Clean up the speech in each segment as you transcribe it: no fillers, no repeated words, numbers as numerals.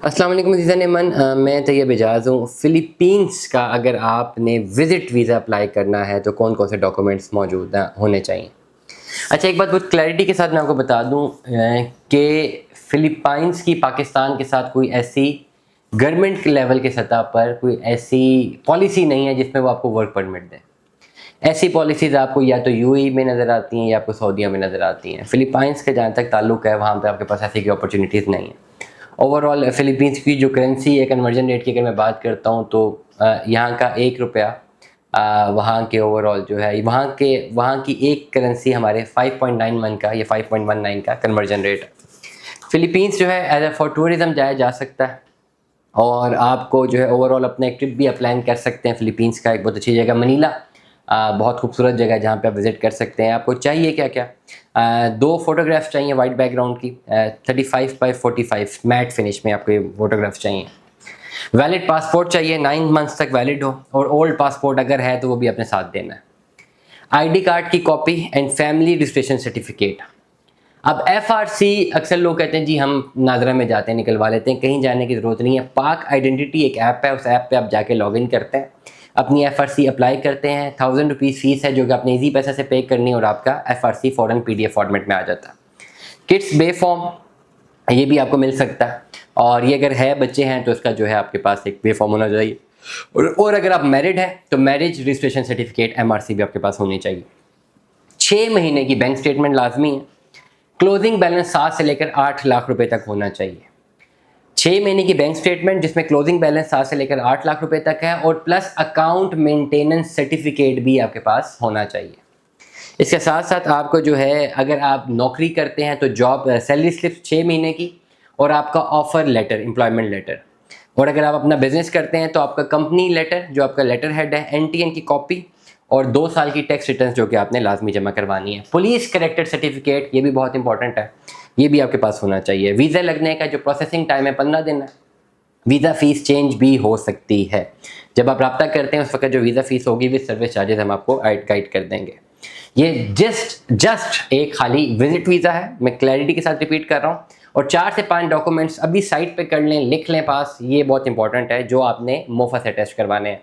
अस्सलाम वालेकुम अज़ीज़ान मन, मैं तैयब एजाज़ हूँ। फ़िलीपींस का अगर आपने विज़िट वीज़ा अप्लाई करना है तो कौन कौन से डॉक्यूमेंट्स मौजूद होने चाहिए। अच्छा, एक बात बहुत क्लैरिटी के साथ मैं आपको बता दूँ कि फ़िलीपाइंस की पाकिस्तान के साथ कोई ऐसी गवर्नमेंट लेवल के सतह पर कोई ऐसी पॉलिसी नहीं है जिसमें वो आपको वर्क परमिट दें। ऐसी पॉलिसीज़ आपको या तो यूएई में नज़र आती हैं या आपको सऊदीया में नज़र आती हैं। फ़िलीपाइंस का जहाँ तक ताल्लुक़ है वहाँ पे आपके पास ऐसी कोई अपॉर्चुनिटीज़ नहीं है। ओवरऑल फ़िलीपींस की जो करेंसी है, कन्वर्जन रेट की अगर मैं बात करता हूँ तो यहाँ का 1 रुपया वहाँ के ओवरऑल जो है वहाँ की एक करेंसी हमारे 5.91 का या 5.19 का कन्वर्जन रेट है। फ़िलीपींस जो है एज़ फॉर टूरिज़्म जाया जा सकता है और आपको जो है ओवरऑल अपना एक ट्रिप भी आप प्लान कर सकते हैं। फ़िलीपींस का एक बहुत अच्छी जगह मनीला, बहुत खूबसूरत जगह है जहाँ पे आप विज़िट कर सकते हैं। आपको चाहिए क्या-क्या, 2 फ़ोटोग्राफ्स चाहिए वाइट बैकग्राउंड की, 35 बाय 45 मैट फिनिश में आपको ये फ़ोटोग्राफ्स चाहिए। वैलिड पासपोर्ट चाहिए, 9 मंथ्स तक वैलिड हो, और ओल्ड पासपोर्ट अगर है तो वो भी अपने साथ देना है। आईडी कार्ड की copy and family registration certificate. अब एफआरसी अक्सर लोग कहते हैं जी हम नाजरा में जाते हैं निकलवा लेते हैं, कहीं जाने की ज़रूरत नहीं है। पाक आइडेंटिटी एक ऐप है, उस ऐप पे आप जाके लॉगिन करते हैं, अपनी एफआरसी अप्लाई करते हैं। 1000 रुपीज़ फ़ीस है जो कि आपने ईजी पैसे से पे करनी है और आपका एफआरसी फ़ौरन पीडीएफ फॉर्मेट में आ जाता है। किड्स बे फॉर्म ये भी आपको मिल सकता है, और ये अगर है बच्चे हैं तो इसका जो है आपके पास एक बे फॉर्म होना चाहिए। और अगर आप मैरिड हैं तो मैरिज रजिस्ट्रेशन सर्टिफिकेट एमआरसी भी आपके पास होनी चाहिए। 6 महीने की बैंक स्टेटमेंट लाजमी है। क्लोजिंग बैलेंस 7 से लेकर 8 लाख रुपए तक होना चाहिए। 6 महीने की बैंक स्टेटमेंट जिसमें क्लोजिंग बैलेंस 7 से लेकर 8 लाख रुपए तक है, और प्लस अकाउंट मेंटेनेंस सर्टिफिकेट भी आपके पास होना चाहिए। इसके साथ साथ आपको जो है अगर आप नौकरी करते हैं तो जॉब सैलरी स्लिप 6 महीने की, और आपका ऑफर लेटर, एम्प्लॉयमेंट लेटर। और अगर आप अपना बिजनेस करते हैं तो आपका कंपनी लेटर, जो आपका लेटर हेड है, एनटीएन की कॉपी, और 2 साल की टैक्स रिटर्न जो कि आपने लाजमी जमा करवानी है। पुलिस करेक्टर सर्टिफिकेट ये भी बहुत इंपॉर्टेंट है, ये भी आपके पास होना चाहिए। वीज़ा लगने का जो प्रोसेसिंग टाइम है 15 दिन है। वीज़ा फ़ीस चेंज भी हो सकती है। जब आप रब्ता करते हैं उस वक्त जो वीज़ा फ़ीस होगी विद सर्विस चार्जेस हम आपको गाइड कर देंगे। ये जस्ट एक खाली विजिट वीज़ा है, मैं क्लैरिटी के साथ रिपीट कर रहा हूँ। और 4 से 5 डॉक्यूमेंट्स अभी साइट पे कर लें, लिख लें पास, ये बहुत इंपॉर्टेंट है जो आपने मोफा से अटैच करवाने हैं।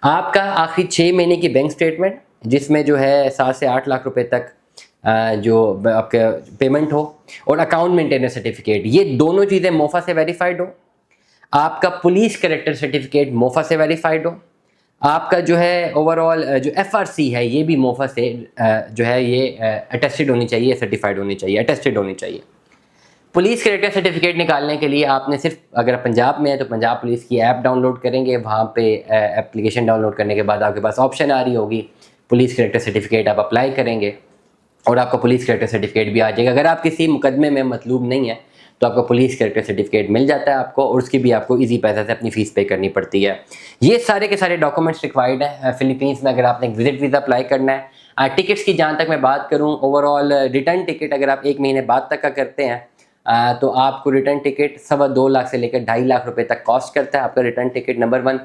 आपका आखिरी 6 महीने की बैंक स्टेटमेंट जिसमें जो है 7 से 8 लाख रुपए तक जो आपका पेमेंट हो, और अकाउंट मेंटेनेंस सर्टिफिकेट, ये दोनों चीज़ें मोफा से वेरीफाइड हो। आपका पुलिस कैरेक्टर सर्टिफिकेट मोफा से वेरीफाइड हो। आपका जो है ओवरऑल जो एफआरसी है ये भी मोफा से जो है ये अटेस्टेड होनी चाहिए, सर्टिफाइड होनी चाहिए, अटेस्टेड होनी चाहिए। पुलिस कैरेक्टर सर्टिफिकेट निकालने के लिए आपने सिर्फ, अगर आप पंजाब में है तो पंजाब पुलिस की ऐप डाउनलोड करेंगे, वहाँ पे एप्लीकेशन डाउनलोड करने के बाद आपके पास ऑप्शन आ रही होगी पुलिस कैरेक्टर सर्टिफिकेट, आप अप्लाई करेंगे और आपका पुलिस कैरेक्टर सर्टिफिकेट भी आ जाएगा। अगर आप किसी मुकदमे में मतलूब नहीं है तो आपका पुलिस कैरेक्टर सर्टिफिकेट मिल जाता है आपको, और उसकी भी आपको इजी पैसे से अपनी फ़ीस पे करनी पड़ती है। ये सारे के सारे डॉक्यूमेंट्स रिक्वायर्ड हैं फ़िलीपींस में अगर आपने एक विजिट वीज़ा अप्लाई करना है। टिकट्स की जहाँ तक मैं बात करूँ, ओवरऑल रिटर्न टिकट अगर आप 1 महीने बाद तक का करते हैं तो आपको रिटर्न टिकट 2.25 लाख से लेकर 2.5 लाख रुपए तक कॉस्ट करता है आपका रिटर्न टिकट। नंबर 1,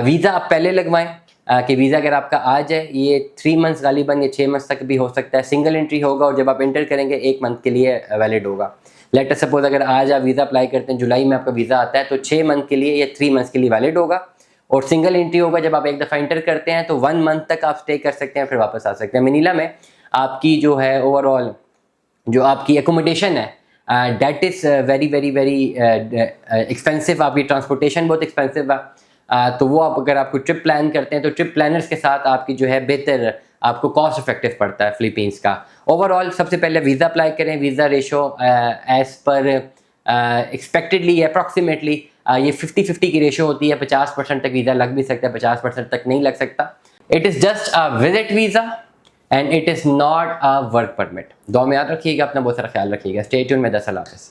वीज़ा आप पहले लगवाएं कि वीज़ा अगर आपका आ जाए, ये 3 मंथ्स गालिबन या 6 मंथ्स तक भी हो सकता है। सिंगल एंट्री होगा और जब आप एंटर करेंगे 1 मंथ के लिए वैलिड होगा। लेट अस सपोज अगर आज आप वीज़ा अप्लाई करते हैं, जुलाई में आपका वीज़ा आता है तो 6 मंथ के लिए या 3 मंथ्स के लिए वैलिड होगा, और सिंगल एंट्री होगा जब आप एक दफ़ा एंटर करते हैं तो 1 मंथ तक आप स्टे कर सकते हैं, फिर वापस आ सकते हैं। मनीला में आपकी जो है ओवरऑल जो आपकी एकोमोडेशन है that is very very very expensive, आपकी ट्रांसपोर्टेशन बहुत एक्सपेंसिव है। तो वो आप अगर आपको ट्रिप प्लान करते हैं तो ट्रिप प्लानर्स के साथ आपकी जो है बेहतर आपको कॉस्ट इफेक्टिव पड़ता है फ़िलीपींस का। ओवरऑल सबसे पहले वीज़ा अप्लाई करें, visa ratio as per expectedly approximately ये 50-50 की रेशो होती है। 50% तक वीज़ा लग भी सकता है, 50% तक नहीं लग सकता। It is just a visit visa and it is not a work permit. दुआ में याद रखिएगा, अपना बहुत सारा ख्याल रखिएगा। स्टे ट्यून में 10 अल्लाह हाफ़िज़।